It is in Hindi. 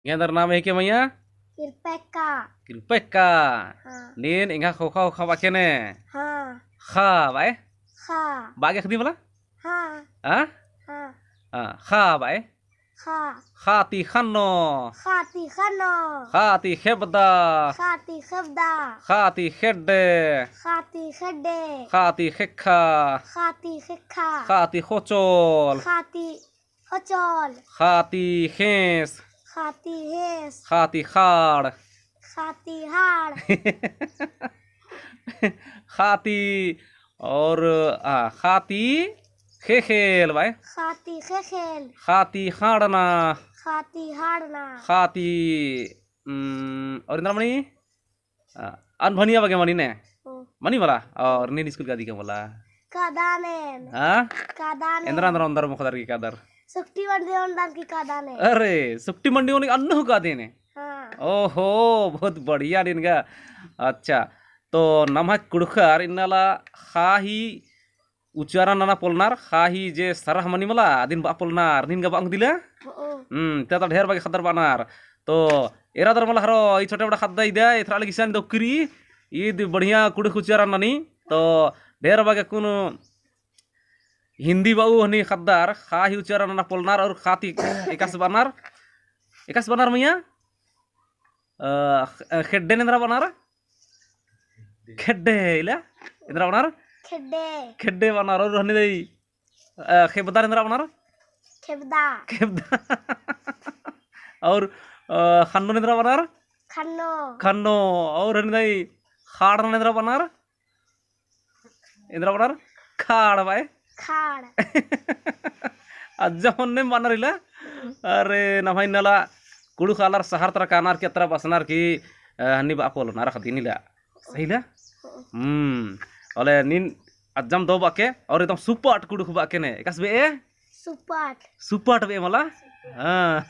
Ingat nama heke maya? Kirpeka. Kirpeka. हाँ Nin ingat kau bakene. हाँ Kha bae. हाँ Bagi kedi mala? हाँ Ah? हाँ Kha bae. हाँ Khati khano. Khati khano. Khati khebda. Khati khebda. Khati khedde. Khati khedde. Khati khekha. Khati khekha. Khati khochol. Khati khochol. Khati khes. Khati hes. Khati khad. Khati had. खाती और खाती खेखेल भाई Khati khekhel. खाती खाड़ना Khati hadna. खाती और इंद्रा मणि अनभनिया बगे मणि ने Oh. मणि वाला और नीन स्कूल का दिखा बोला Kadanen. हाँ Kadanen. इंद्रा अंदर अंदर मुखदर की Kader Sukti wandi ondan ki kadanen. अरे सुक्टी मंडी होने अन्नू का देने हाँ ओहो बहुत बढ़िया दिन का अच्छा तो नमः कुड़खर इन्नाला खाही उच्चारण नाना पोलनार खाही जे सरह मनी मला दिन बा पोलनार नीन गा बांग दिला Oh. त्या ढेर बागे खतर बानार तो एरा दर मला हरो ई छोटे बड़ा खद्दा इदा इथरा लगी सान दोकरी ई बढ़िया कुड़ उच्चारण नानी तो ढेर बागे कुनो हिंदी बाऊ हनी खद्दार खाही उच्चारण नाना पोलनार और खाती एकास बानार मैया खेड्डे निंद्रा बनार खेड्डे इला इंद्रा बनार Khedde. खेड्डे बनार और हनी दई खेबदार इंद्रा बनार Khebda. खेबदा और खन्नो निंद्रा बनार Khano. खन्नो और हनी दई खाड़ निंद्रा बनार इंद्रा बनार खाड़ भाई Khad. अज्जमन ने बनार इला अरे नमाई नला कुड़ू खालार सहार तरह कानार के तरह बसनार की हनी बापोल नारा खदीनी ला सही ला ओले नीन अज्जम दो बाके और एकदम सुपाट कुड़ू बाके ने कस बे Supat. सुपाट बे मला हाँ